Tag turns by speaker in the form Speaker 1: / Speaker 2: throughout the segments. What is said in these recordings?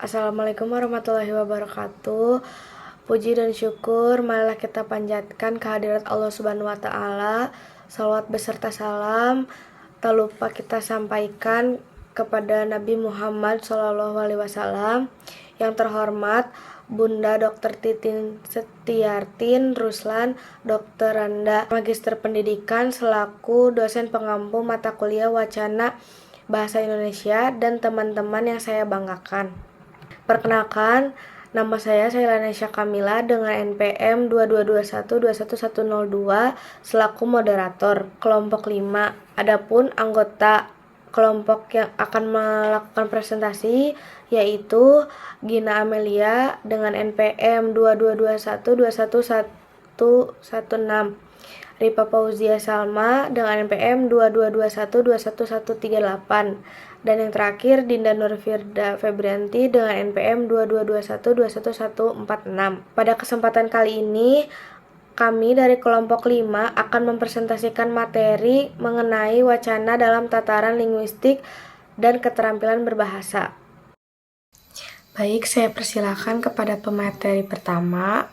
Speaker 1: Assalamualaikum warahmatullahi wabarakatuh. Puji dan syukur marilah kita panjatkan kehadirat Allah Subhanahu wa taala. Salawat beserta salam tak lupa kita sampaikan kepada Nabi Muhammad SAW. Yang terhormat Bunda Dr. Titin Setiartin Ruslan, Dokteranda Magister Pendidikan selaku dosen pengampu mata kuliah wacana Bahasa Indonesia dan teman-teman yang saya banggakan. Perkenalkan, nama saya Sailanesha Kamila dengan NPM 2221-21102 selaku moderator kelompok 5. Adapun anggota kelompok yang akan melakukan presentasi yaitu Gina Amelia dengan NPM 2221-21116, Ripa Fauzia Salma dengan NPM 2221-21138, dan yang terakhir Dinda Nurfirda Febrianti dengan NPM 2221-21146. Pada kesempatan kali ini kami dari kelompok 5 akan mempresentasikan materi mengenai wacana dalam tataran linguistik dan keterampilan berbahasa. Baik, saya persilakan kepada pemateri pertama.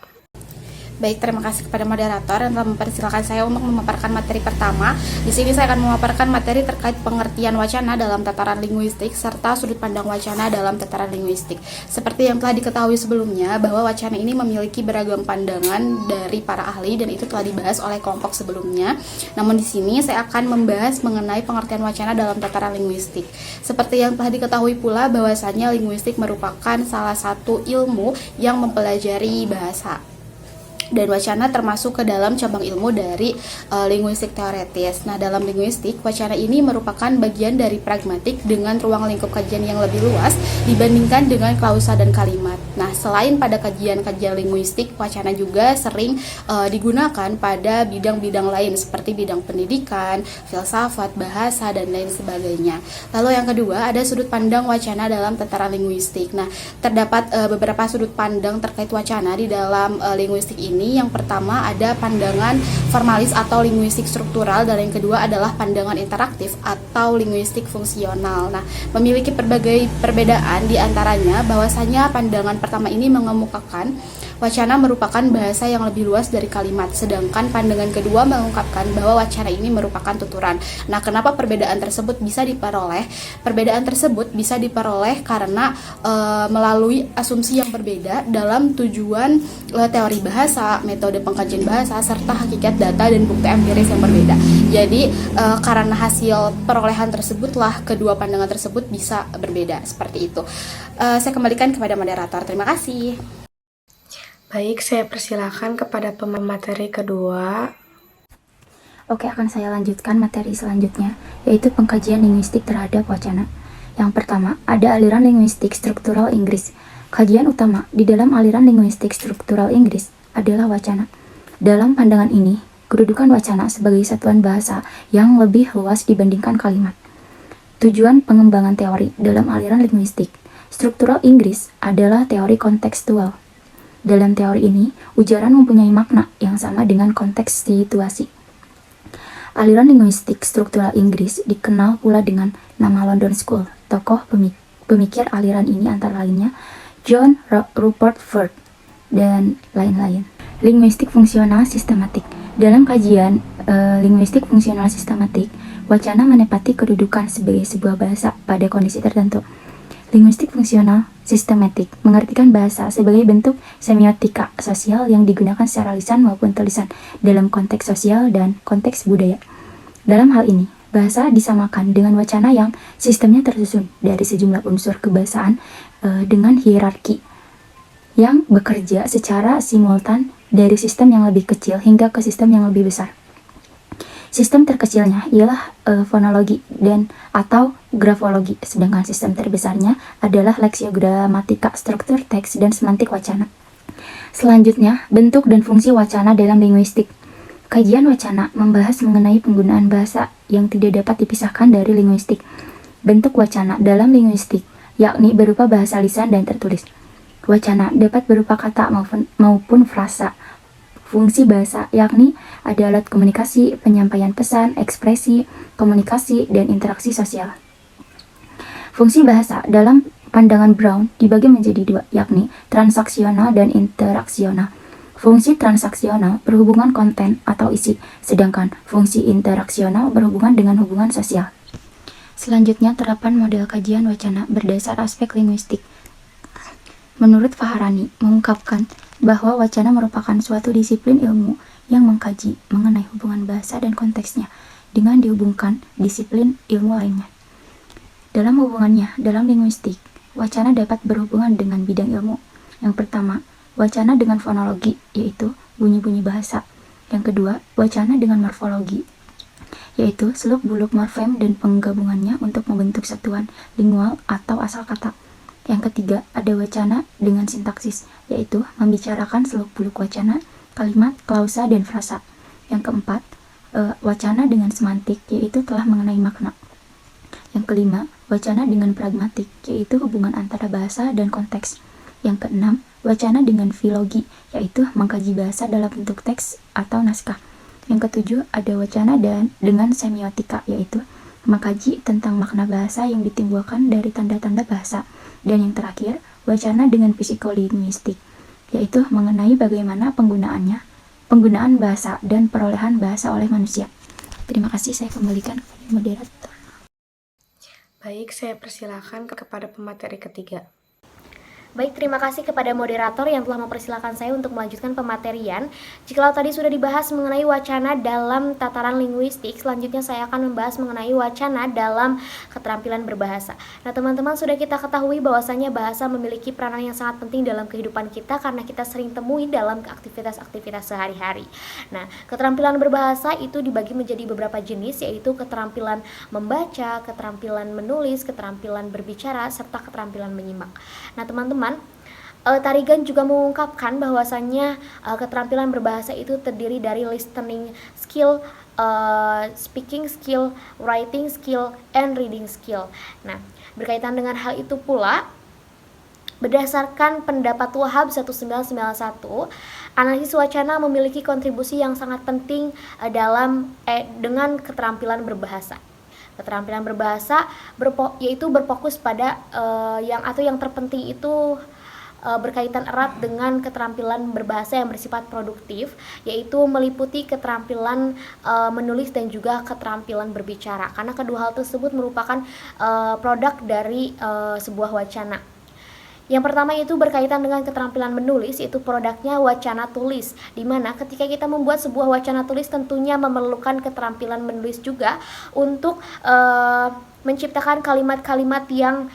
Speaker 2: Baik, terima kasih kepada moderator yang telah mempersilakan saya untuk memaparkan materi pertama. Di sini saya akan memaparkan materi terkait pengertian wacana dalam tataran linguistik serta sudut pandang wacana dalam tataran linguistik. Seperti yang telah diketahui sebelumnya, bahwa wacana ini memiliki beragam pandangan dari para ahli dan itu telah dibahas oleh kelompok sebelumnya. Namun di sini saya akan membahas mengenai pengertian wacana dalam tataran linguistik. Seperti yang telah diketahui pula bahwasanya linguistik merupakan salah satu ilmu yang mempelajari bahasa. Dan wacana termasuk ke dalam cabang ilmu dari linguistik teoretis. Nah, dalam linguistik, wacana ini merupakan bagian dari pragmatik dengan ruang lingkup kajian yang lebih luas dibandingkan dengan klausa dan kalimat. Nah, selain pada kajian-kajian linguistik, wacana juga sering digunakan pada bidang-bidang lain seperti bidang pendidikan, filsafat, bahasa, dan lain sebagainya. Lalu yang kedua, ada sudut pandang wacana dalam tataran linguistik. Nah, terdapat beberapa sudut pandang terkait wacana di dalam linguistik ini. Yang pertama ada pandangan formalis atau linguistik struktural, dan yang kedua adalah pandangan interaktif atau linguistik fungsional. Nah, memiliki berbagai perbedaan di antaranya bahwasanya pandangan pertama ini mengemukakan wacana merupakan bahasa yang lebih luas dari kalimat, sedangkan pandangan kedua mengungkapkan bahwa wacana ini merupakan tuturan. Nah, kenapa perbedaan tersebut bisa diperoleh? Perbedaan tersebut bisa diperoleh karena melalui asumsi yang berbeda dalam tujuan teori bahasa, metode pengkajian bahasa, serta hakikat data dan bukti empiris yang berbeda. Jadi, karena hasil perolehan tersebutlah kedua pandangan tersebut bisa berbeda, seperti itu. Saya kembalikan kepada moderator. Terima kasih.
Speaker 1: Baik, saya persilakan kepada pemateri kedua.
Speaker 3: Oke, akan saya lanjutkan materi selanjutnya, yaitu pengkajian linguistik terhadap wacana. Yang pertama, ada aliran linguistik struktural Inggris. Kajian utama di dalam aliran linguistik struktural Inggris adalah wacana. Dalam pandangan ini, kedudukan wacana sebagai satuan bahasa yang lebih luas dibandingkan kalimat. Tujuan pengembangan teori dalam aliran linguistik struktural Inggris adalah teori kontekstual. Dalam teori ini, ujaran mempunyai makna yang sama dengan konteks situasi. Aliran linguistik struktural Inggris dikenal pula dengan nama London School. Tokoh pemikir aliran ini antara lainnya John Rupert Ford dan lain-lain. Linguistik fungsional sistematik. Dalam kajian linguistik fungsional sistematik, wacana menepati kedudukan sebagai sebuah bahasa pada kondisi tertentu. Linguistik fungsional sistematik mengartikan bahasa sebagai bentuk semiotika sosial yang digunakan secara lisan maupun tulisan dalam konteks sosial dan konteks budaya. Dalam hal ini, bahasa disamakan dengan wacana yang sistemnya tersusun dari sejumlah unsur kebahasaan dengan hierarki yang bekerja secara simultan dari sistem yang lebih kecil hingga ke sistem yang lebih besar. Sistem terkecilnya ialah fonologi dan atau grafologi, sedangkan sistem terbesarnya adalah leksiogramatika, struktur teks, dan semantik wacana. Selanjutnya, bentuk dan fungsi wacana dalam linguistik. Kajian wacana membahas mengenai penggunaan bahasa yang tidak dapat dipisahkan dari linguistik. Bentuk wacana dalam linguistik, yakni berupa bahasa lisan dan tertulis. Wacana dapat berupa kata maupun frasa. Fungsi bahasa yakni ada alat komunikasi, penyampaian pesan, ekspresi, komunikasi, dan interaksi sosial. Fungsi bahasa dalam pandangan Brown dibagi menjadi dua, yakni transaksional dan interaksional. Fungsi transaksional berhubungan konten atau isi, sedangkan fungsi interaksional berhubungan dengan hubungan sosial. Selanjutnya, terapan model kajian wacana berdasar aspek linguistik. Menurut Fahrani, mengungkapkan bahwa wacana merupakan suatu disiplin ilmu yang mengkaji mengenai hubungan bahasa dan konteksnya dengan dihubungkan disiplin ilmu lainnya. Dalam hubungannya, dalam linguistik, wacana dapat berhubungan dengan bidang ilmu. Yang pertama, wacana dengan fonologi, yaitu bunyi-bunyi bahasa. Yang kedua, wacana dengan morfologi, yaitu seluk-beluk morfem dan penggabungannya untuk membentuk satuan lingual atau asal kata. Yang ketiga, ada wacana dengan sintaksis, yaitu membicarakan seluk-beluk wacana, kalimat, klausa, dan frasa. Yang keempat, wacana dengan semantik, yaitu telah mengenai makna. Yang kelima, wacana dengan pragmatik, yaitu hubungan antara bahasa dan konteks. Yang keenam, wacana dengan filologi, yaitu mengkaji bahasa dalam bentuk teks atau naskah. Yang ketujuh, ada wacana dengan semiotika, yaitu mengkaji tentang makna bahasa yang ditimbulkan dari tanda-tanda bahasa. Dan yang terakhir, wacana dengan psikolinguistik, yaitu mengenai bagaimana penggunaan bahasa dan perolehan bahasa oleh manusia. Terima kasih, saya kembalikan kepada moderator.
Speaker 1: Baik, saya persilakan kepada pemateri ketiga.
Speaker 4: Baik, terima kasih kepada moderator yang telah mempersilahkan saya untuk melanjutkan pematerian. Jikalau tadi sudah dibahas mengenai wacana dalam tataran linguistik, selanjutnya saya akan membahas mengenai wacana dalam keterampilan berbahasa. Nah, teman-teman, sudah kita ketahui bahwasanya bahasa memiliki peranan yang sangat penting dalam kehidupan kita karena kita sering temui dalam aktivitas-aktivitas sehari-hari. Nah, keterampilan berbahasa itu dibagi menjadi beberapa jenis, yaitu keterampilan membaca, keterampilan menulis, keterampilan berbicara, serta keterampilan menyimak. Nah, teman-teman, Tarigan juga mengungkapkan bahwasannya keterampilan berbahasa itu terdiri dari listening skill, speaking skill, writing skill, and reading skill. Nah, berkaitan dengan hal itu pula, berdasarkan pendapat Wahab 1991, analisis wacana memiliki kontribusi yang sangat penting dengan keterampilan berbahasa. Keterampilan berbahasa yaitu berfokus pada yang terpenting itu berkaitan erat dengan keterampilan berbahasa yang bersifat produktif, yaitu meliputi keterampilan menulis dan juga keterampilan berbicara, karena kedua hal tersebut merupakan produk dari sebuah wacana. Yang pertama itu berkaitan dengan keterampilan menulis, yaitu produknya wacana tulis, di mana ketika kita membuat sebuah wacana tulis tentunya memerlukan keterampilan menulis juga untuk menciptakan kalimat-kalimat yang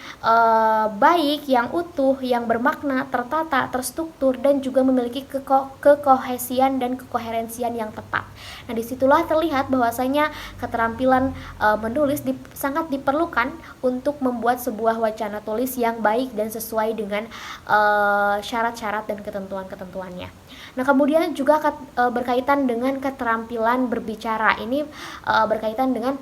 Speaker 4: baik, yang utuh, yang bermakna, tertata, terstruktur, dan juga memiliki kekohesian dan kekoherensian yang tepat. Nah, disitulah terlihat bahwasanya keterampilan menulis sangat diperlukan untuk membuat sebuah wacana tulis yang baik dan sesuai dengan syarat-syarat dan ketentuan-ketentuannya. Nah, kemudian juga berkaitan dengan keterampilan berbicara. Ini berkaitan dengan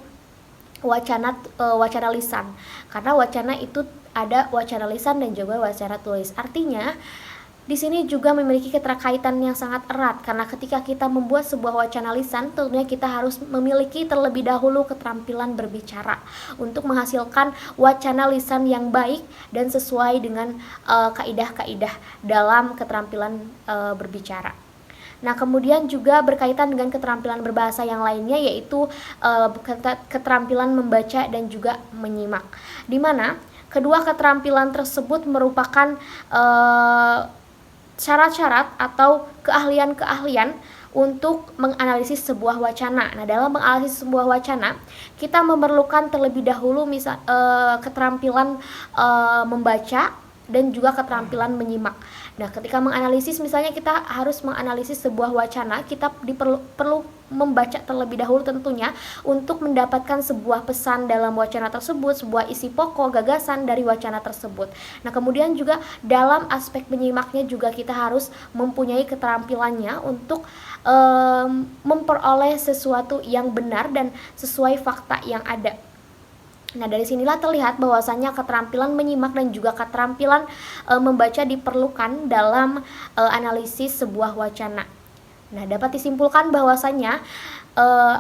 Speaker 4: wacana lisan, karena wacana itu ada wacana lisan dan juga wacana tulis. Artinya di sini juga memiliki keterkaitan yang sangat erat, karena ketika kita membuat sebuah wacana lisan, tentunya kita harus memiliki terlebih dahulu keterampilan berbicara untuk menghasilkan wacana lisan yang baik dan sesuai dengan kaidah-kaidah dalam keterampilan berbicara. Nah, kemudian juga berkaitan dengan keterampilan berbahasa yang lainnya, yaitu keterampilan membaca dan juga menyimak, di mana kedua keterampilan tersebut merupakan syarat-syarat atau keahlian-keahlian untuk menganalisis sebuah wacana. Nah, dalam menganalisis sebuah wacana, kita memerlukan terlebih dahulu keterampilan membaca dan juga keterampilan menyimak. Nah, ketika menganalisis, misalnya kita harus menganalisis sebuah wacana, kita perlu membaca terlebih dahulu tentunya untuk mendapatkan sebuah pesan dalam wacana tersebut, sebuah isi pokok, gagasan dari wacana tersebut. Nah, kemudian juga dalam aspek menyimaknya juga kita harus mempunyai keterampilannya untuk memperoleh sesuatu yang benar dan sesuai fakta yang ada. Nah, dari sinilah terlihat bahwasannya keterampilan menyimak dan juga keterampilan membaca diperlukan dalam analisis sebuah wacana. Nah, dapat disimpulkan bahwasannya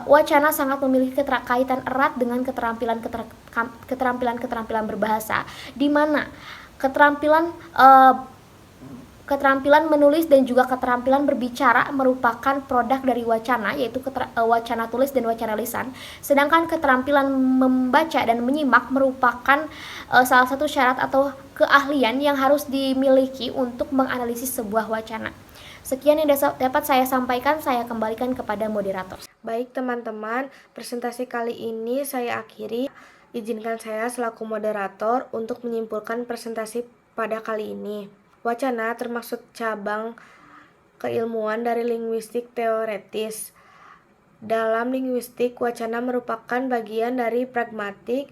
Speaker 4: wacana sangat memiliki keterkaitan erat dengan keterampilan berbahasa, di mana Keterampilan menulis dan juga keterampilan berbicara merupakan produk dari wacana, yaitu wacana tulis dan wacana lisan. Sedangkan keterampilan membaca dan menyimak merupakan salah satu syarat atau keahlian yang harus dimiliki untuk menganalisis sebuah wacana. Sekian yang dapat saya sampaikan, saya kembalikan kepada moderator.
Speaker 1: Baik teman-teman, presentasi kali ini saya akhiri. Izinkan saya selaku moderator untuk menyimpulkan presentasi pada kali ini. Wacana termasuk cabang keilmuan dari linguistik teoretis. Dalam linguistik, wacana merupakan bagian dari pragmatik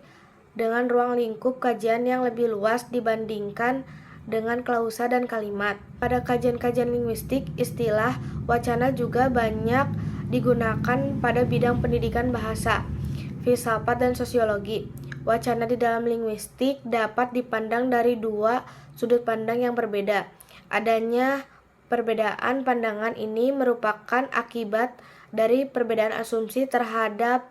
Speaker 1: dengan ruang lingkup kajian yang lebih luas dibandingkan dengan klausa dan kalimat. Pada kajian-kajian linguistik, istilah wacana juga banyak digunakan pada bidang pendidikan bahasa, filsafat, dan sosiologi. Wacana di dalam linguistik dapat dipandang dari dua sudut pandang yang berbeda. Adanya perbedaan pandangan ini merupakan akibat dari perbedaan asumsi terhadap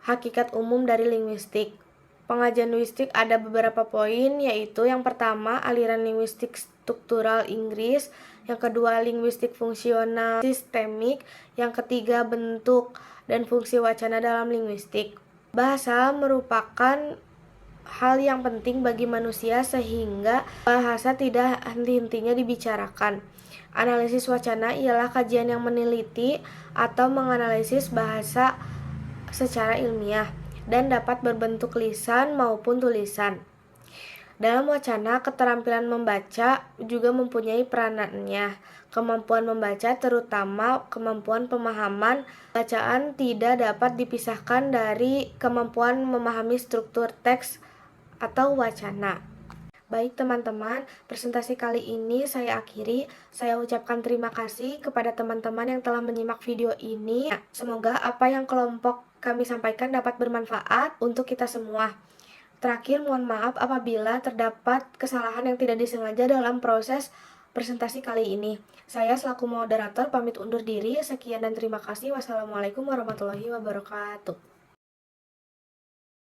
Speaker 1: hakikat umum dari linguistik. Pengajian linguistik ada beberapa poin, yaitu yang pertama, aliran linguistik struktural Inggris, yang kedua, linguistik fungsional sistemik, yang ketiga, bentuk dan fungsi wacana dalam linguistik. Bahasa merupakan hal yang penting bagi manusia sehingga bahasa tidak henti-hentinya dibicarakan. Analisis wacana ialah kajian yang meneliti atau menganalisis bahasa secara ilmiah dan dapat berbentuk lisan maupun tulisan. Dalam wacana, keterampilan membaca juga mempunyai peranannya. Kemampuan membaca, terutama kemampuan pemahaman bacaan, tidak dapat dipisahkan dari kemampuan memahami struktur teks atau wacana. Baik teman-teman, presentasi kali ini saya akhiri. Saya ucapkan terima kasih kepada teman-teman yang telah menyimak video ini. Semoga apa yang kelompok kami sampaikan dapat bermanfaat untuk kita semua. Terakhir, mohon maaf apabila terdapat kesalahan yang tidak disengaja dalam proses presentasi kali ini. Saya selaku moderator pamit undur diri. Sekian dan terima kasih. Wassalamualaikum warahmatullahi wabarakatuh.